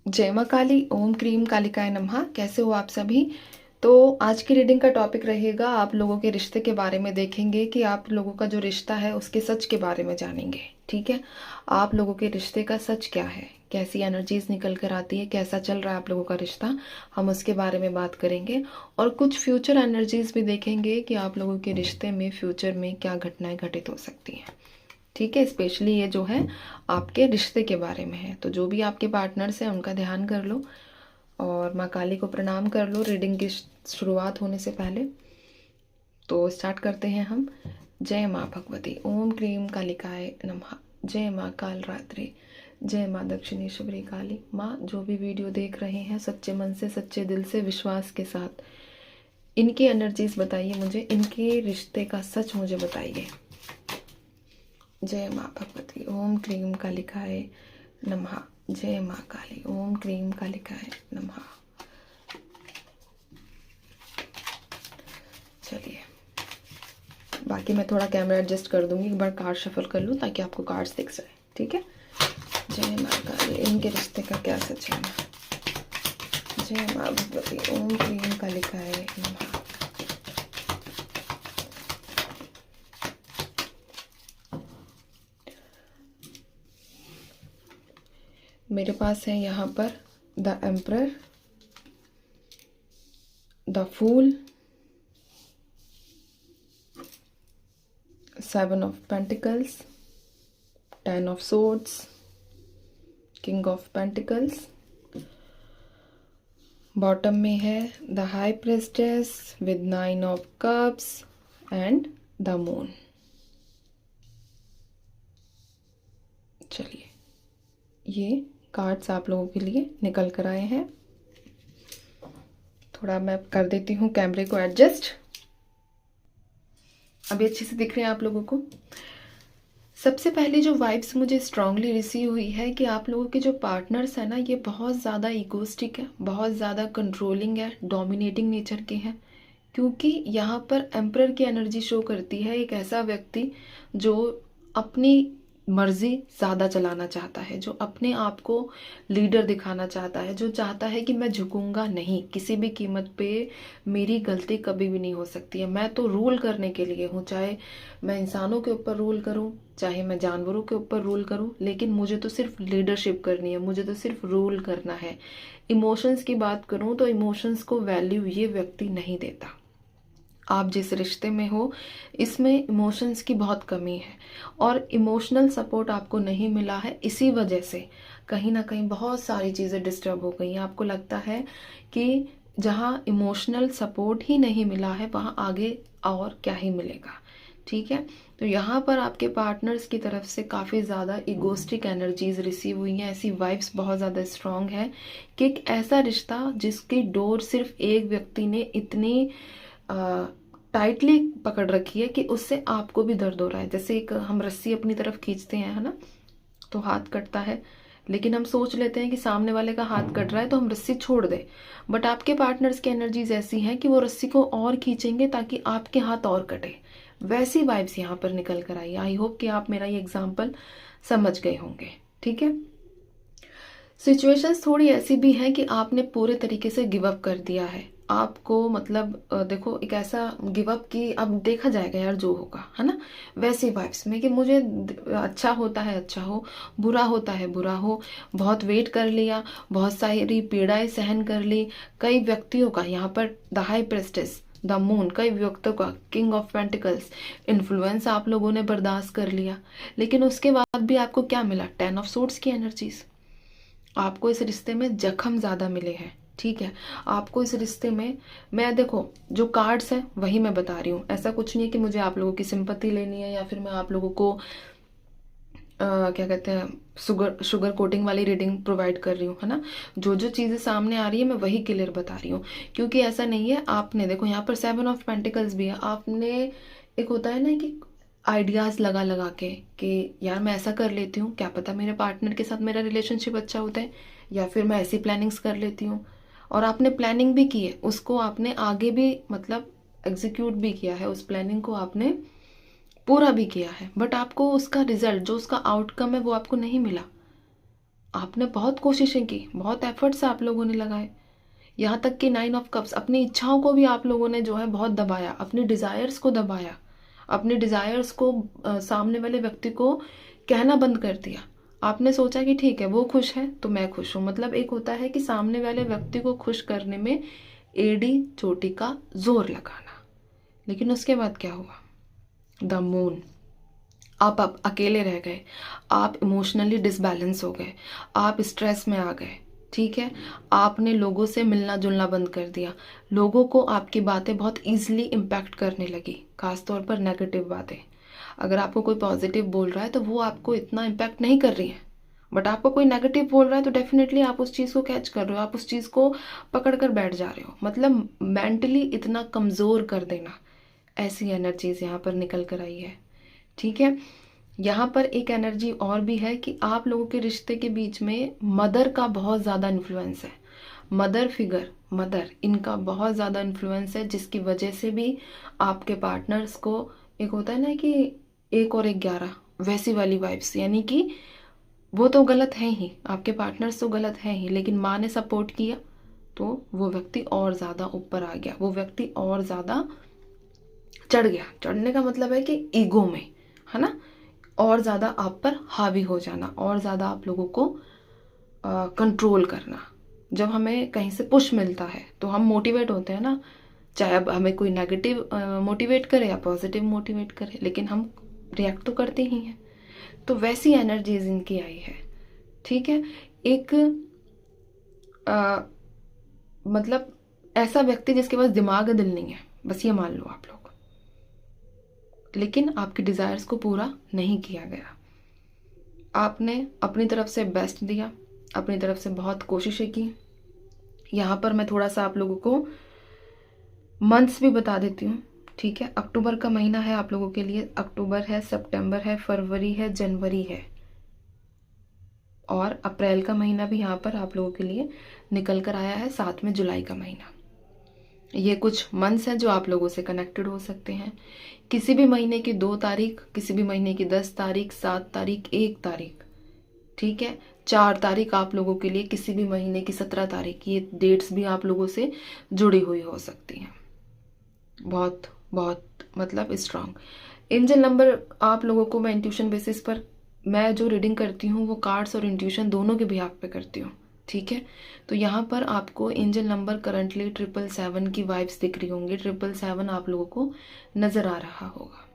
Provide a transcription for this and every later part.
जय माँ काली, ओम क्रीम कालिकाय नमः। कैसे हो आप सभी। तो आज की रीडिंग का टॉपिक रहेगा, आप लोगों के रिश्ते के बारे में देखेंगे कि आप लोगों का जो रिश्ता है उसके सच के बारे में जानेंगे। ठीक है, आप लोगों के रिश्ते का सच क्या है, कैसी एनर्जीज निकल कर आती है, कैसा चल रहा है आप लोगों का रिश्ता, हम उसके बारे में बात करेंगे। और कुछ फ्यूचर एनर्जीज भी देखेंगे कि आप लोगों के रिश्ते में फ्यूचर में क्या घटनाएं घटित हो सकती हैं। ठीक है, स्पेशली ये जो है आपके रिश्ते के बारे में है। तो जो भी आपके पार्टनर्स हैं उनका ध्यान कर लो और माँ काली को प्रणाम कर लो रीडिंग की शुरुआत होने से पहले। तो स्टार्ट करते हैं हम। जय माँ भगवती, ओम क्रीम कालिकाय नमः। जय माँ काल रात्रि, जय माँ दक्षिणेश्वरी काली। माँ, जो भी वीडियो देख रहे हैं सच्चे मन से, सच्चे दिल से, विश्वास के साथ इनकी एनर्जीज बताइए मुझे, इनके रिश्ते का सच मुझे बताइए। जय माँ भगवती, ओम क्रीम कालिकाय नमः। जय माँ काली, ओम क्रीम कालिकाय नमः। चलिए, बाकी मैं थोड़ा कैमरा एडजस्ट कर दूंगी, एक बार कार्ड शफल कर लूँ ताकि आपको कार्ड्स दिख जाए। ठीक है, जय माँ काली, इनके रिश्ते का क्या सच है। जय माँ भगवती, ओम क्रीम कालिकाय नमः। मेरे पास है यहाँ पर the emperor, the fool, seven of pentacles, 10 of swords, king of pentacles. Bottom में है the high priestess with 9 of cups and the moon. चलिए, ये कार्ड्स आप लोगों के लिए निकल कर आए हैं। थोड़ा मैं कर देती हूँ कैमरे को एडजस्ट। अभी अच्छे से दिख रहे हैं आप लोगों को। सबसे पहले जो वाइब्स मुझे स्ट्रांगली रिसीव हुई है कि आप लोगों के जो पार्टनर्स हैं ना, ये बहुत ज़्यादा इगोस्टिक है, बहुत ज़्यादा कंट्रोलिंग है, डोमिनेटिंग नेचर के हैं। क्योंकि यहाँ पर एम्परर की एनर्जी शो करती है एक ऐसा व्यक्ति जो अपनी मर्जी ज़्यादा चलाना चाहता है, जो अपने आप को लीडर दिखाना चाहता है, जो चाहता है कि मैं झुकूंगा नहीं किसी भी कीमत पे, मेरी गलती कभी भी नहीं हो सकती है, मैं तो रूल करने के लिए हूँ। चाहे मैं इंसानों के ऊपर रूल करूँ, चाहे मैं जानवरों के ऊपर रूल करूँ, लेकिन मुझे तो सिर्फ लीडरशिप करनी है, मुझे तो सिर्फ रूल करना है। इमोशंस की बात करूँ तो इमोशंस को वैल्यू ये व्यक्ति नहीं देता। आप जिस रिश्ते में हो इसमें इमोशंस की बहुत कमी है और इमोशनल सपोर्ट आपको नहीं मिला है। इसी वजह से कहीं ना कहीं बहुत सारी चीज़ें डिस्टर्ब हो गई हैं। आपको लगता है कि जहाँ इमोशनल सपोर्ट ही नहीं मिला है वहाँ आगे और क्या ही मिलेगा। ठीक है, तो यहाँ पर आपके पार्टनर्स की तरफ से काफ़ी ज़्यादा इगोस्टिक एनर्जीज रिसीव हुई हैं। ऐसी वाइब्स बहुत ज़्यादा स्ट्रांग है कि एक ऐसा रिश्ता जिसकी डोर सिर्फ एक व्यक्ति ने इतनी टाइटली पकड़ रखी है कि उससे आपको भी दर्द हो रहा है। जैसे एक हम रस्सी अपनी तरफ खींचते हैं, है ना, तो हाथ कटता है, लेकिन हम सोच लेते हैं कि सामने वाले का हाथ कट रहा है तो हम रस्सी छोड़ दें। बट आपके पार्टनर्स की एनर्जीज ऐसी हैं कि वो रस्सी को और खींचेंगे ताकि आपके हाथ और कटे। वैसी वाइब्स यहाँ पर निकल कर आई। आई होप कि आप मेरा ये एग्जाम्पल समझ गए होंगे। ठीक है, सिचुएशंस थोड़ी ऐसी भी हैं कि आपने पूरे तरीके से गिव अप कर दिया है। आपको मतलब देखो, एक ऐसा गिव अप कि अब देखा जाएगा यार जो होगा, है ना, वैसी वाइब्स में कि मुझे अच्छा होता है अच्छा हो, बुरा होता है बुरा हो। बहुत वेट कर लिया, बहुत सारी पीड़ाएं सहन कर ली। कई व्यक्तियों का यहाँ पर द हाई प्रेस्टेस, द मून, कई व्यक्तियों का किंग ऑफ पेंटिकल्स इन्फ्लुएंस आप लोगों ने बर्दाश्त कर लिया। लेकिन उसके बाद भी आपको क्या मिला, 10 ऑफ सोर्ड्स की एनर्जीज। आपको इस रिश्ते में जख्म ज्यादा मिले हैं। ठीक है, आपको इस रिश्ते में, मैं देखो जो कार्ड्स हैं वही मैं बता रही हूँ। ऐसा कुछ नहीं है कि मुझे आप लोगों की सिंपैथी लेनी है या फिर मैं आप लोगों को क्या कहते हैं, शुगर कोटिंग वाली रीडिंग प्रोवाइड कर रही हूँ, है ना। जो जो चीजें सामने आ रही है मैं वही क्लियर बता रही हूँ। क्योंकि ऐसा नहीं है, आपने देखो यहाँ पर 7 ऑफ पेंटिकल्स भी है। आपने, एक होता है ना कि आइडियाज लगा लगा के कि यार मैं ऐसा कर लेती हूँ, क्या पता मेरे पार्टनर के साथ मेरा रिलेशनशिप अच्छा होता है, या फिर मैं ऐसी प्लानिंग्स कर लेती हूँ। और आपने प्लानिंग भी की है, उसको आपने आगे भी मतलब एग्जीक्यूट भी किया है, उस प्लानिंग को आपने पूरा भी किया है, बट आपको उसका रिजल्ट, जो उसका आउटकम है वो आपको नहीं मिला। आपने बहुत कोशिशें की, बहुत एफर्ट्स आप लोगों ने लगाए, यहाँ तक कि 9 ऑफ कप्स, अपनी इच्छाओं को भी आप लोगों ने जो है बहुत दबाया, अपने डिज़ायर्स को दबाया, अपने डिज़ायर्स को सामने वाले व्यक्ति को कहना बंद कर दिया। आपने सोचा कि ठीक है वो खुश है तो मैं खुश हूँ। मतलब एक होता है कि सामने वाले व्यक्ति को खुश करने में एड़ी चोटी का जोर लगाना। लेकिन उसके बाद क्या हुआ? The moon. आप अकेले रह गए, आप इमोशनली डिसबैलेंस हो गए, आप स्ट्रेस में आ गए, ठीक है। आपने लोगों से मिलना जुलना बंद कर दिया, लोगों को आपकी बातें बहुत ईजिली इम्पैक्ट करने लगी, खासतौर पर नेगेटिव बातें। अगर आपको कोई पॉजिटिव बोल रहा है तो वो आपको इतना इम्पैक्ट नहीं कर रही है, बट आपको कोई नेगेटिव बोल रहा है तो डेफिनेटली आप उस चीज़ को कैच कर रहे हो, आप उस चीज़ को पकड़ कर बैठ जा रहे हो। मतलब मेंटली इतना कमज़ोर कर देना, ऐसी एनर्जीज यहाँ पर निकल कर आई है, ठीक है। यहाँ पर एक एनर्जी और भी है कि आप लोगों के रिश्ते के बीच में मदर का बहुत ज़्यादा इन्फ्लुएंस है। मदर फिगर, मदर, इनका बहुत ज़्यादा इन्फ्लुएंस है, जिसकी वजह से भी आपके पार्टनर्स को, एक होता है ना कि 1 और 1 11, वैसी वाली वाइब्स, यानी कि वो तो गलत है ही, आपके पार्टनर्स तो गलत है ही, लेकिन माँ ने सपोर्ट किया तो वो व्यक्ति और ज़्यादा ऊपर आ गया, वो व्यक्ति और ज़्यादा चढ़ गया। चढ़ने का मतलब है कि ईगो में, है ना, और ज़्यादा आप पर हावी हो जाना, और ज़्यादा आप लोगों को कंट्रोल करना। जब हमें कहीं से पुश मिलता है तो हम मोटिवेट होते हैं ना, चाहे अब हमें कोई नेगेटिव मोटिवेट करे या पॉजिटिव मोटिवेट करे, लेकिन हम रिएक्ट तो करते ही हैं। तो वैसी एनर्जीज इनकी आई है, ठीक है। एक मतलब ऐसा व्यक्ति जिसके पास दिमाग दिल नहीं है, बस ये मान लो आप लोग, लेकिन आपके डिज़ायर्स को पूरा नहीं किया गया। आपने अपनी तरफ से बेस्ट दिया, अपनी तरफ से बहुत कोशिशें की। यहाँ पर मैं थोड़ा सा आप लोगों को मंथ्स भी बता देती हूँ, ठीक है। अक्टूबर का महीना है आप लोगों के लिए, अक्टूबर है, सितंबर है, फरवरी है, जनवरी है, और अप्रैल का महीना भी यहाँ पर आप लोगों के लिए निकल कर आया है, साथ में जुलाई का महीना। ये कुछ मंथ्स हैं जो आप लोगों से कनेक्टेड हो सकते हैं। किसी भी महीने की 2 तारीख, किसी भी महीने की 10 तारीख, 7 तारीख, 1 तारीख, ठीक है, 4 तारीख आप लोगों के लिए, किसी भी महीने की 17 तारीख, ये डेट्स भी आप लोगों से जुड़ी हुई हो सकती हैं। बहुत बहुत मतलब स्ट्रांग एंजल नंबर आप लोगों को मैं इंट्यूशन बेसिस पर, मैं जो रीडिंग करती हूँ वो कार्ड्स और इंट्यूशन दोनों के बिहाफ पे करती हूँ, ठीक है। तो यहाँ पर आपको एंजल नंबर करंटली 777 की वाइब्स दिख रही होंगी, 777 आप लोगों को नज़र आ रहा होगा।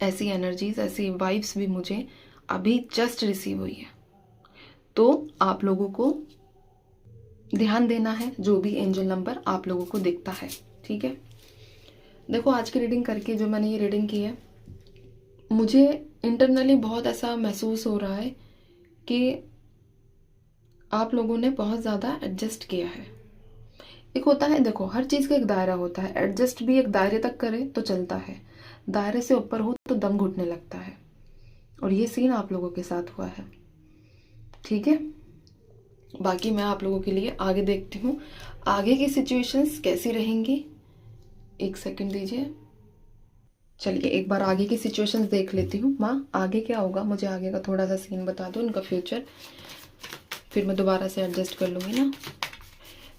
ऐसी एनर्जीज, ऐसी वाइब्स भी मुझे अभी जस्ट रिसीव हुई है। तो आप लोगों को ध्यान देना है जो भी एंजल नंबर आप लोगों को दिखता है, ठीक है। देखो आज की रीडिंग करके, जो मैंने ये रीडिंग की है, मुझे इंटरनली बहुत ऐसा महसूस हो रहा है कि आप लोगों ने बहुत ज़्यादा एडजस्ट किया है। एक होता है, देखो हर चीज़ का एक दायरा होता है, एडजस्ट भी एक दायरे तक करे तो चलता है, दायरे से ऊपर हो तो दम घुटने लगता है, और ये सीन आप लोगों के साथ हुआ है, ठीक है। बाकी मैं आप लोगों के लिए आगे देखती हूँ आगे की सिचुएशंस कैसी रहेंगी। एक सेकंड दीजिए, चलिए एक बार आगे की सिचुएशंस देख लेती हूँ। माँ आगे क्या होगा, मुझे आगे का थोड़ा सा सीन बता दो, इनका फ्यूचर, फिर मैं दोबारा से एडजस्ट कर लूँगी ना।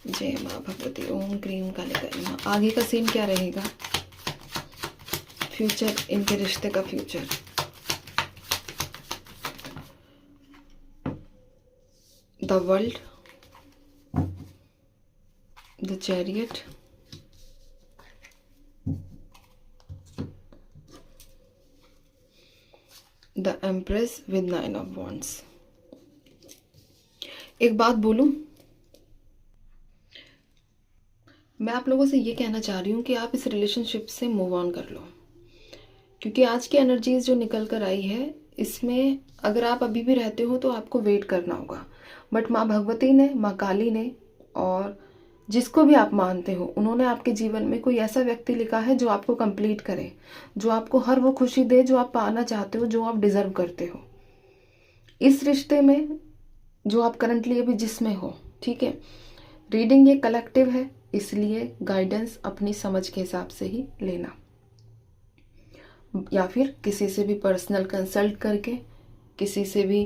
जय माँ भगवती, ओम क्रीम काले काली माँ। आगे का सीन क्या रहेगा, फ्यूचर, इनके रिश्ते का future. The world, the chariot, the empress with 9 of wands. एक बात बोलूं, मैं आप लोगों से ये कहना चाह रही हूँ कि आप इस रिलेशनशिप से मूव ऑन कर लो, क्योंकि आज की एनर्जीज जो निकल कर आई है, इसमें अगर आप अभी भी रहते हो तो आपको वेट करना होगा। बट माँ भगवती ने, माँ काली ने, और जिसको भी आप मानते हो, उन्होंने आपके जीवन में कोई ऐसा व्यक्ति लिखा है जो आपको कंप्लीट करे, जो आपको हर वो खुशी दे जो आप पाना चाहते हो, जो आप डिजर्व करते हो इस रिश्ते में, जो आप करंटली अभी जिसमें हो, ठीक है। रीडिंग ये कलेक्टिव है, इसलिए गाइडेंस अपनी समझ के हिसाब से ही लेना, या फिर किसी से भी पर्सनल कंसल्ट करके, किसी से भी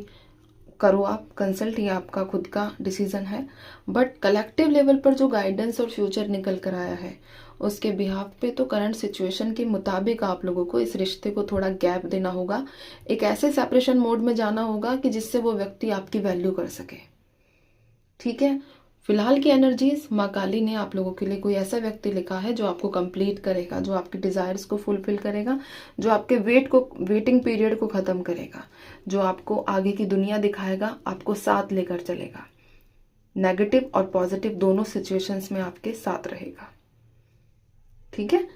करो आप कंसल्ट, ये आपका खुद का डिसीजन है। बट कलेक्टिव लेवल पर जो गाइडेंस और फ्यूचर निकल कर आया है उसके बिहाफ पे तो करंट सिचुएशन के मुताबिक आप लोगों को इस रिश्ते को थोड़ा गैप देना होगा, एक ऐसे सेपरेशन मोड में जाना होगा कि जिससे वो व्यक्ति आपकी वैल्यू कर सके। ठीक है, फिलहाल की एनर्जीज माँ काली ने आप लोगों के लिए कोई ऐसा व्यक्ति लिखा है जो आपको कंप्लीट करेगा, जो आपकी डिजायर्स को फुलफिल करेगा, जो आपके वेटिंग पीरियड को खत्म करेगा, जो आपको आगे की दुनिया दिखाएगा, आपको साथ लेकर चलेगा, नेगेटिव और पॉजिटिव दोनों सिचुएशंस में आपके साथ रहेगा। ठीक है,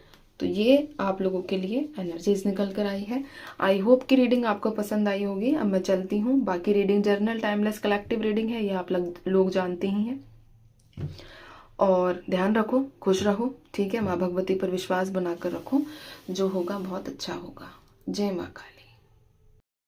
तो ये आप लोगों के लिए एनर्जीज निकल कर आई है। आई होप कि रीडिंग आपको पसंद आई होगी। अब मैं चलती हूँ, बाकी reading journal timeless collective reading है, ये आप लोग जानते ही हैं। और ध्यान रखो, खुश रहो। ठीक है, माँ भगवती पर विश्वास बनाकर रखो, जो होगा बहुत अच्छा होगा। जय माँ काली।